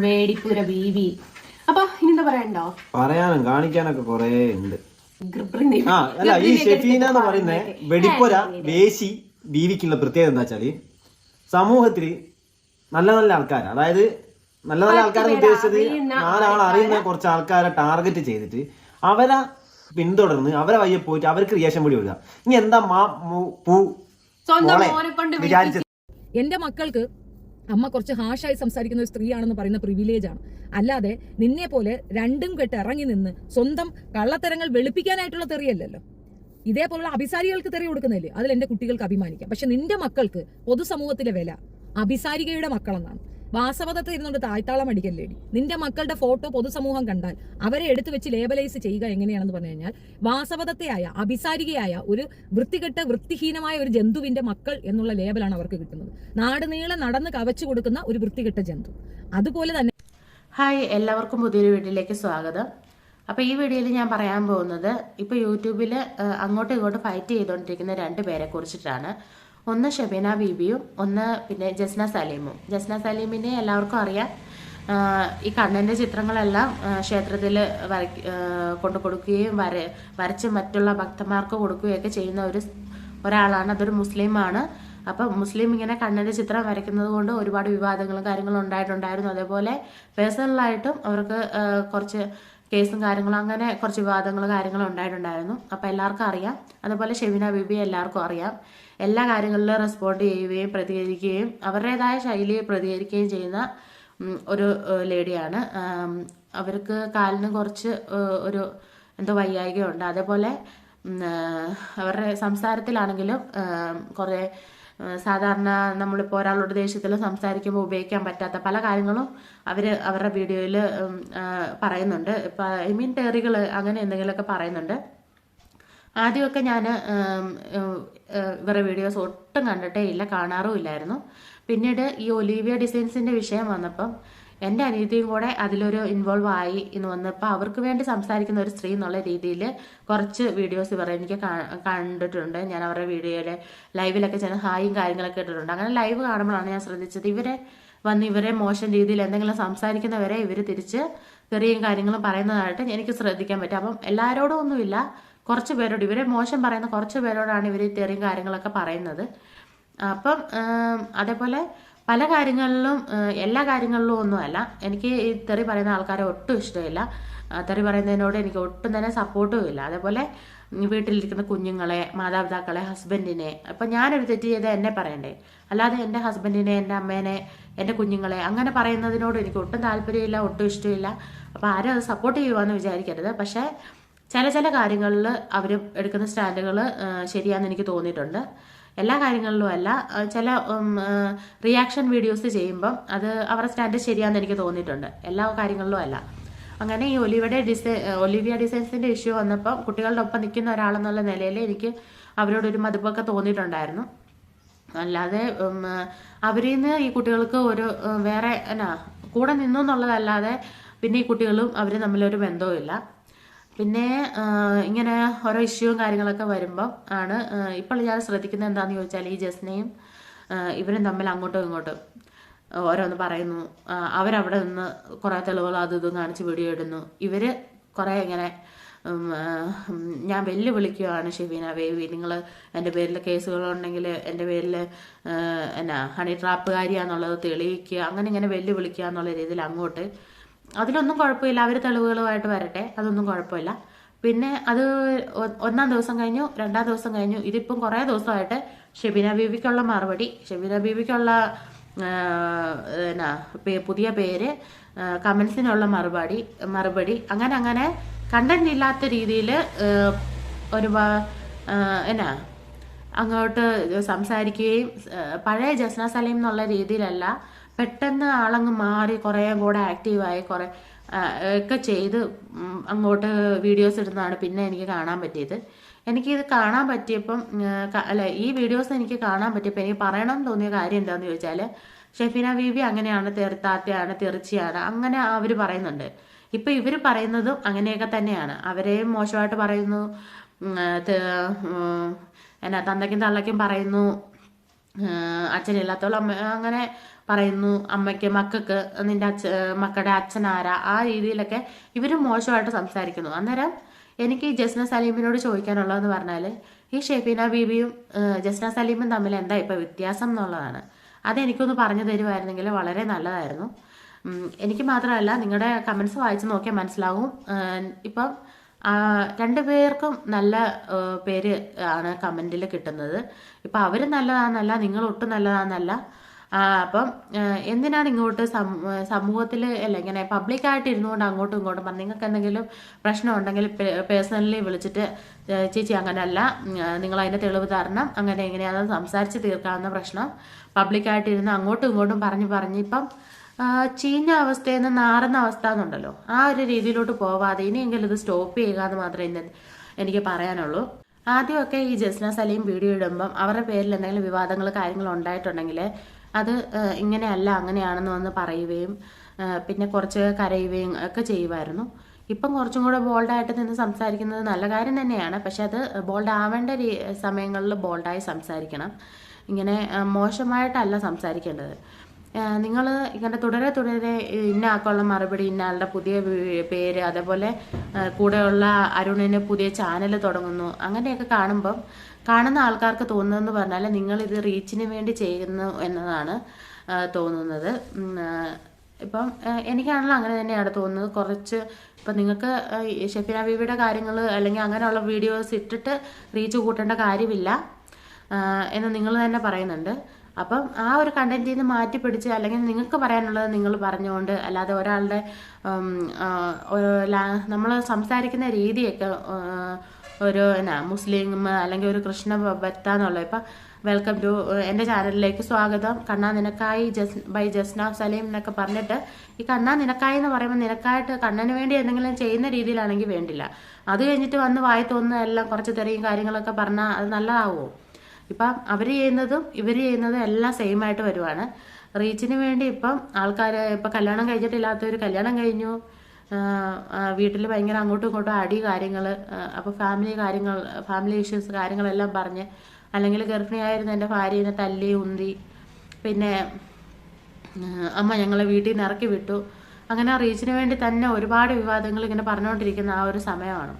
വേടിപ്പുര ബീവി. അപ്പൊ ഇനി എന്താ പറയണ്ടോ? പറയാനും കാണിക്കാനൊക്കെ കൊറേ ഉണ്ട്. അല്ല, ഈ ഷെഫീന എന്ന് പറയുന്ന വെടിപ്പുര വേശി ബീവിക്കുള്ള പ്രത്യേകത എന്താ വെച്ചാല് സമൂഹത്തില് നല്ല നല്ല ആൾക്കാർ, അതായത് നല്ല നല്ല ആൾക്കാരെന്ന് ഉദ്ദേശിച്ചത് 4 ആൾ അറിയുന്ന കുറച്ച് ആൾക്കാരെ ടാർഗറ്റ് ചെയ്തിട്ട് അവരെ പിന്തുടർന്ന് അവരെ വയ്യെ പോയിട്ട് അവർക്ക് റിയാക്ഷൻ കൂടി വിടുക. ഇനി എന്താ വിചാരിച്ചത്? എന്റെ മക്കൾക്ക് അമ്മ കുറച്ച് ഹാഷായി സംസാരിക്കുന്ന ഒരു സ്ത്രീയാണെന്ന് പറയുന്ന പ്രിവിലേജ് ആണ്. അല്ലാതെ നിന്നെ പോലെ രണ്ടും കെട്ട് ഇറങ്ങി നിന്ന് സ്വന്തം കള്ളത്തരങ്ങൾ വെളുപ്പിക്കാനായിട്ടുള്ള തെറിയല്ലല്ലോ. ഇതേപോലുള്ള അഭിസാരികൾക്ക് തെറി കൊടുക്കുന്നില്ലേ, അതിൽ എന്റെ കുട്ടികൾക്ക് അഭിമാനിക്കാം. പക്ഷെ നിന്റെ മക്കൾക്ക് പൊതുസമൂഹത്തിലെ വില അഭിസാരികയുടെ മക്കളെന്നാണ്. വാസവദത്ത് ഇരുന്നുകൊണ്ട് താഴ്ത്താളം അടിക്കല്ലേടി. നിന്റെ മക്കളുടെ ഫോട്ടോ പൊതുസമൂഹം കണ്ടാൽ അവരെ എടുത്തു വെച്ച് ലേബലൈസ് ചെയ്യുക എങ്ങനെയാണെന്ന് പറഞ്ഞു കഴിഞ്ഞാൽ, വാസവദത്തെയായ അഭിസാരികയായ ഒരു വൃത്തികെട്ട വൃത്തിഹീനമായ ഒരു ജന്തുവിന്റെ മക്കൾ എന്നുള്ള ലേബലാണ് അവർക്ക് കിട്ടുന്നത്. നാട് നീളെ നടന്ന് കവച്ചു കൊടുക്കുന്ന ഒരു വൃത്തികെട്ട ജന്തു. അതുപോലെ തന്നെ ഹായ്, എല്ലാവർക്കും പുതിയൊരു വീഡിയോയിലേക്ക് സ്വാഗതം. അപ്പോൾ ഈ വീഡിയോയിൽ ഞാൻ പറയാൻ പോകുന്നത് ഇപ്പോൾ യൂട്യൂബിൽ അങ്ങോട്ടും ഇങ്ങോട്ടും ഫൈറ്റ് ചെയ്തുകൊണ്ടിരിക്കുന്ന 2 പേരെ കുറിച്ചിട്ടാണ്. ഒന്ന് ഷെബീന ബീബിയും ഒന്ന് പിന്നെ ജസ്ന സലീമും. ജസ്ന സലീമിനെ എല്ലാവർക്കും അറിയാം. ഈ കണ്ണൻ്റെ ചിത്രങ്ങളെല്ലാം ക്ഷേത്രത്തിൽ കൊണ്ടു കൊടുക്കുകയും വരച്ച് മറ്റുള്ള ഭക്തന്മാർക്ക് കൊടുക്കുകയൊക്കെ ചെയ്യുന്ന ഒരാളാണ്. അതൊരു മുസ്ലിമാണ്. അപ്പം മുസ്ലിം ഇങ്ങനെ കണ്ണൻ്റെ ചിത്രം വരയ്ക്കുന്നത് കൊണ്ട് ഒരുപാട് വിവാദങ്ങളും കാര്യങ്ങളും ഉണ്ടായിട്ടുണ്ടായിരുന്നു. അതേപോലെ പേഴ്സണലായിട്ടും അവർക്ക് കുറച്ച് കേസും കാര്യങ്ങളും അങ്ങനെ കുറച്ച് വിവാദങ്ങളും കാര്യങ്ങളും ഉണ്ടായിട്ടുണ്ടായിരുന്നു. അപ്പം എല്ലാവർക്കും അറിയാം. അതുപോലെ ഷെബീന ബീബി എല്ലാവർക്കും അറിയാം. എല്ലാ കാര്യങ്ങളിലും റെസ്പോണ്ട് ചെയ്യുകയും പ്രതികരിക്കുകയും അവരുടേതായ ശൈലിയിൽ പ്രതികരിക്കുകയും ചെയ്യുന്ന ഒരു ലേഡിയാണ്. അവർക്ക് കാലിന് കുറച്ച് ഒരു എന്തോ വയ്യായികയുണ്ട്. അതേപോലെ അവരുടെ സംസാരത്തിലാണെങ്കിലും കുറേ സാധാരണ നമ്മളിപ്പോൾ ഒരാളോട് ദേഷ്യത്തിൽ സംസാരിക്കുമ്പോൾ ഉപയോഗിക്കാൻ പറ്റാത്ത പല കാര്യങ്ങളും അവരുടെ വീഡിയോയിൽ പറയുന്നുണ്ട്. ഇപ്പം തെറികൾ അങ്ങനെ എന്തെങ്കിലുമൊക്കെ പറയുന്നുണ്ട്. ആദ്യമൊക്കെ ഞാൻ ഇവരുടെ വീഡിയോസ് ഒട്ടും കണ്ടിട്ടേ ഇല്ല, കാണാറും ഇല്ലായിരുന്നു. പിന്നീട് ഈ ഒലീവിയ ഡിസൈൻസിൻ്റെ വിഷയം വന്നപ്പം എൻ്റെ അനിയത്തിയും കൂടെ അതിലൊരു ഇൻവോൾവ് ആയി എന്ന് വന്നപ്പോൾ അവർക്ക് വേണ്ടി സംസാരിക്കുന്ന ഒരു സ്ത്രീ എന്നുള്ള രീതിയിൽ കുറച്ച് വീഡിയോസ് ഇവർ എനിക്ക് കണ്ടിട്ടുണ്ട്. ഞാൻ അവരുടെ വീഡിയോയിൽ ലൈവിലൊക്കെ ചില ഹായും കാര്യങ്ങളൊക്കെ ഇട്ടിട്ടുണ്ട്. അങ്ങനെ ലൈവ് കാണുമ്പോഴാണ് ഞാൻ ശ്രദ്ധിച്ചത് ഇവരെ മോശം രീതിയിൽ എന്തെങ്കിലും സംസാരിക്കുന്നവരെ ഇവർ തിരിച്ച് തെറിയും കാര്യങ്ങളും പറയുന്നതായിട്ട് എനിക്ക് ശ്രദ്ധിക്കാൻ പറ്റും. അപ്പം എല്ലാവരോടും ഒന്നുമില്ല, കുറച്ച് പേരോട്, ഇവരെ മോശം പറയുന്ന കുറച്ച് പേരോടാണ് ഇവർ തെറിയും കാര്യങ്ങളൊക്കെ പറയുന്നത്. അപ്പം അതേപോലെ പല കാര്യങ്ങളിലും എല്ലാ കാര്യങ്ങളിലും ഒന്നുമല്ല. എനിക്ക് ഈ തെറി പറയുന്ന ആൾക്കാരെ ഒട്ടും ഇഷ്ടമില്ല. തെറി പറയുന്നതിനോട് എനിക്ക് ഒട്ടും തന്നെ സപ്പോർട്ടും ഇല്ല. അതേപോലെ വീട്ടിലിരിക്കുന്ന കുഞ്ഞുങ്ങളെ, മാതാപിതാക്കളെ, ഹസ്ബൻഡിനെ, അപ്പം ഞാനൊരു തെറ്റ് ചെയ്താൽ എന്നെ പറയണ്ടേ, അല്ലാതെ എൻ്റെ ഹസ്ബൻഡിനെ, എൻ്റെ അമ്മേനെ, എൻ്റെ കുഞ്ഞുങ്ങളെ അങ്ങനെ പറയുന്നതിനോട് എനിക്ക് ഒട്ടും താല്പര്യമില്ല, ഒട്ടും ഇഷ്ടമില്ല. അപ്പോൾ ആരും അത് സപ്പോർട്ട് ചെയ്യുവാന്ന് വിചാരിക്കരുത്. പക്ഷേ ചില കാര്യങ്ങളിൽ അവർ എടുക്കുന്ന സ്റ്റാൻഡുകൾ ശരിയാണെന്ന് എനിക്ക് തോന്നിയിട്ടുണ്ട്. എല്ലാ കാര്യങ്ങളിലും അല്ല, ചില റിയാക്ഷൻ വീഡിയോസ് ചെയ്യുമ്പം അത് അവരുടെ സ്റ്റാൻഡ് ശരിയാണെന്ന് എനിക്ക് തോന്നിയിട്ടുണ്ട്. എല്ലാ കാര്യങ്ങളിലും അല്ല. അങ്ങനെ ഈ ഒലിവിയ ഡിസൈൻസിൻ്റെ ഇഷ്യൂ വന്നപ്പം കുട്ടികളുടെ ഒപ്പം നിൽക്കുന്ന ഒരാളെന്നുള്ള നിലയിൽ എനിക്ക് അവരോടൊരു മതിപ്പൊക്കെ തോന്നിയിട്ടുണ്ടായിരുന്നു. അല്ലാതെ അവരിൽ നിന്ന് ഈ കുട്ടികൾക്ക് ഒരു വേറെ കൂടെ നിന്നു എന്നുള്ളതല്ലാതെ പിന്നെ ഈ കുട്ടികളും അവർ തമ്മിലൊരു ബന്ധവുമില്ല. പിന്നെ ഇങ്ങനെ ഓരോ ഇഷ്യൂവും കാര്യങ്ങളൊക്കെ വരുമ്പം ആണ് ഇപ്പോൾ ഞാൻ ശ്രദ്ധിക്കുന്നത് എന്താണെന്ന് ചോദിച്ചാൽ, ഈ ജസ്നയും ഇവരും തമ്മിൽ അങ്ങോട്ടും ഇങ്ങോട്ടും ഓരോന്ന് പറയുന്നു. അവരവിടെ നിന്ന് കുറേ തെളിവുകൾ അതും കാണിച്ച് വീഡിയോ ഇടുന്നു. ഇവർ കുറേ ഇങ്ങനെ ഞാൻ വെല്ലുവിളിക്കുകയാണ്, ഷെബീന ബേബി നിങ്ങൾ എൻ്റെ പേരിൽ കേസുകളുണ്ടെങ്കിൽ എൻ്റെ പേരിൽ ഹണി ട്രാപ്പുകാരിയാന്നുള്ളത് തെളിയിക്കുക, അങ്ങനെ ഇങ്ങനെ വെല്ലുവിളിക്കുക എന്നുള്ള രീതിയിൽ അങ്ങോട്ട്. അതിലൊന്നും കുഴപ്പമില്ല, അവർ തെളിവുകളുമായിട്ട് വരട്ടെ, അതൊന്നും കുഴപ്പമില്ല. പിന്നെ അത് 1-ാം ദിവസം കഴിഞ്ഞു, 2-ാം ദിവസം കഴിഞ്ഞു. ഇതിപ്പം കുറേ ദിവസമായിട്ട് ഷെബീന ബീബിക്കുള്ള മറുപടി, ഷെബീന ബീബിക്കുള്ള പുതിയ പേര്, കമൻസിനുള്ള മറുപടി അങ്ങനെ കണ്ടന്റ് ഇല്ലാത്ത രീതിയിൽ ഒരു അങ്ങോട്ട് സംസാരിക്കുകയും പഴയ ജസ്ന സലീം എന്നുള്ള രീതിയിലല്ല, പെട്ടെന്ന് ആളങ്ങ് മാറി കുറേ കൂടെ ആക്റ്റീവായി കുറേ ഒക്കെ ചെയ്ത് അങ്ങോട്ട് വീഡിയോസ് ഇടുന്നതാണ് പിന്നെ എനിക്ക് കാണാൻ പറ്റിയത്. എനിക്കിത് കാണാൻ പറ്റിയപ്പം ഈ വീഡിയോസ് എനിക്ക് കാണാൻ പറ്റിയപ്പോൾ എനിക്ക് പറയണം തോന്നിയ കാര്യം എന്താണെന്ന് ചോദിച്ചാൽ, ഷെഫീന ബീബി അങ്ങനെയാണ്, തെറിത്താത്തയാണ്, തെറിച്ചിയാണ്, അങ്ങനെ അവർ പറയുന്നുണ്ട്. ഇപ്പം ഇവർ പറയുന്നതും അങ്ങനെയൊക്കെ തന്നെയാണ്. അവരെയും മോശമായിട്ട് പറയുന്നു, തന്തയ്ക്കും തള്ളയ്ക്കും പറയുന്നു, അച്ഛനില്ലാത്തോളം അമ്മ അങ്ങനെ പറയുന്നു, മക്കൾക്ക് നിന്റെ മക്കളുടെ അച്ഛനാരാ, ആ രീതിയിലൊക്കെ ഇവർ മോശമായിട്ട് സംസാരിക്കുന്നു. അന്നേരം എനിക്ക് ജസ്ന സലീമിനോട് ചോദിക്കാനുള്ളതെന്ന് പറഞ്ഞാൽ ഈ ഷെഫീന ബീബിയും ജസ്ന സലീമും തമ്മിൽ എന്താ ഇപ്പം വ്യത്യാസം എന്നുള്ളതാണ്. അതെനിക്കൊന്ന് പറഞ്ഞു തരുമായിരുന്നെങ്കിൽ വളരെ നല്ലതായിരുന്നു. എനിക്ക് മാത്രമല്ല, നിങ്ങളുടെ കമൻസ് വായിച്ച് നോക്കിയാൽ മനസ്സിലാവും. ഇപ്പം രണ്ടുപേർക്കും നല്ല പേര് ആണ് കമൻറ്റിൽ കിട്ടുന്നത്. ഇപ്പം അവർ നല്ലതാണെന്നല്ല, നിങ്ങൾ ഒട്ടും നല്ലതാണെന്നല്ല. അപ്പം എന്തിനാണ് ഇങ്ങോട്ട് സമൂഹത്തിൽ അല്ല ഇങ്ങനെ പബ്ലിക്കായിട്ട് ഇരുന്നുകൊണ്ട് അങ്ങോട്ടും ഇങ്ങോട്ടും നിങ്ങൾക്ക് എന്തെങ്കിലും പ്രശ്നം ഉണ്ടെങ്കിൽ പേഴ്സണലി വിളിച്ചിട്ട് ചേച്ചി അങ്ങനെയല്ല, നിങ്ങൾ അതിൻ്റെ തെളിവ് തരണം, അങ്ങനെ എങ്ങനെയാണെന്ന് സംസാരിച്ച് തീർക്കാവുന്ന പ്രശ്നം പബ്ലിക്കായിട്ട് ഇരുന്ന് അങ്ങോട്ടും ഇങ്ങോട്ടും പറഞ്ഞ് ഇപ്പം ചീഞ്ഞ അവസ്ഥയിൽ നിന്ന് നാറുന്ന അവസ്ഥ എന്നുണ്ടല്ലോ, ആ ഒരു രീതിയിലോട്ട് പോവാതെ ഇനിയെങ്കിലും ഇത് സ്റ്റോപ്പ് ചെയ്യുക എന്ന് മാത്രമേ എനിക്ക് പറയാനുള്ളൂ. ആദ്യമൊക്കെ ഈ ജസ്ന സലീം വീഡിയോ ഇടുമ്പം അവരുടെ പേരിൽ എന്തെങ്കിലും വിവാദങ്ങൾ കാര്യങ്ങൾ ഉണ്ടായിട്ടുണ്ടെങ്കിൽ അത് ഇങ്ങനെയല്ല അങ്ങനെയാണെന്ന് വന്ന് പറയുകയും പിന്നെ കുറച്ച് കരയുകയും ഒക്കെ ചെയ്യുമായിരുന്നു. ഇപ്പം കുറച്ചും കൂടെ ബോൾഡായിട്ട് നിന്ന് സംസാരിക്കുന്നത് നല്ല കാര്യം തന്നെയാണ്. പക്ഷെ അത് ബോൾഡ് ആവേണ്ട സമയങ്ങളിൽ ബോൾഡായി സംസാരിക്കണം. ഇങ്ങനെ മോശമായിട്ടല്ല സംസാരിക്കേണ്ടത്. നിങ്ങൾ ഇങ്ങനെ തുടരെ ഇന്ന ആൾക്കുള്ള മറുപടി, ഇന്ന ആളുടെ പുതിയ പേര്, അതേപോലെ കൂടെയുള്ള അരുണിന് പുതിയ ചാനൽ തുടങ്ങുന്നു, അങ്ങനെയൊക്കെ കാണുമ്പം കാണുന്ന ആൾക്കാർക്ക് തോന്നുന്നതെന്ന് പറഞ്ഞാൽ നിങ്ങളിത് റീച്ചിന് വേണ്ടി ചെയ്യുന്നു എന്നതാണ് തോന്നുന്നത്. ഇപ്പം എനിക്കാണല്ലോ അങ്ങനെ തന്നെയാണ് തോന്നുന്നത്. കുറച്ച് ഇപ്പം നിങ്ങൾക്ക് ഷെഫീന ബീബിയുടെ കാര്യങ്ങൾ അല്ലെങ്കിൽ അങ്ങനെയുള്ള വീഡിയോസ് ഇട്ടിട്ട് റീച്ച് കൂട്ടേണ്ട കാര്യമില്ല എന്ന് നിങ്ങൾ തന്നെ പറയുന്നുണ്ട്. അപ്പം ആ ഒരു കണ്ടന്റിൽ നിന്ന് മാറ്റി പിടിച്ച് അല്ലെങ്കിൽ നിങ്ങൾക്ക് പറയാനുള്ളത് നിങ്ങൾ പറഞ്ഞുകൊണ്ട്, അല്ലാതെ ഒരാളുടെ നമ്മൾ സംസാരിക്കുന്ന രീതിയൊക്കെ ഒരു മുസ്ലിം അല്ലെങ്കിൽ ഒരു കൃഷ്ണ ഭക്ത എന്നുള്ള, ഇപ്പം വെൽക്കം ടു എൻ്റെ ചാനലിലേക്ക് സ്വാഗതം, കണ്ണാ നിനക്കായി ബൈ ജസ്ന സലീം എന്നൊക്കെ പറഞ്ഞിട്ട് ഈ കണ്ണാ നിനക്കായി എന്ന് പറയുമ്പോൾ നിനക്കായിട്ട് കണ്ണന് വേണ്ടി എന്തെങ്കിലും ചെയ്യുന്ന രീതിയിലാണെങ്കിൽ വേണ്ടില്ല. അത് കഴിഞ്ഞിട്ട് വന്ന് വായി തോന്നുന്ന എല്ലാം കുറച്ച് തെറിയും കാര്യങ്ങളൊക്കെ പറഞ്ഞാൽ അത് നല്ലതാവുമോ? ഇപ്പം അവർ ചെയ്യുന്നതും ഇവർ ചെയ്യുന്നതും എല്ലാം സെയിം ആയിട്ട് വരുവാണ്. റീച്ചിന് വേണ്ടി ഇപ്പം ആൾക്കാർ ഇപ്പം കല്യാണം കഴിഞ്ഞിട്ടില്ലാത്തവർ കല്യാണം കഴിഞ്ഞു, വീട്ടിൽ ഭയങ്കര അങ്ങോട്ടും ഇങ്ങോട്ടും അടി കാര്യങ്ങൾ, അപ്പോൾ ഫാമിലി ഇഷ്യൂസ് കാര്യങ്ങളെല്ലാം പറഞ്ഞ്, അല്ലെങ്കിൽ ഗർഭിണിയായിരുന്ന എൻ്റെ ഭാര്യനെ തല്ലി ഉന്തി, പിന്നെ അമ്മ ഞങ്ങളെ വീട്ടിൽ നിന്ന് ഇറക്കി വിട്ടു, അങ്ങനെ റീച്ചിന് വേണ്ടി തന്നെ ഒരുപാട് വിവാദങ്ങൾ ഇങ്ങനെ പറഞ്ഞുകൊണ്ടിരിക്കുന്ന ആ ഒരു സമയമാണ്.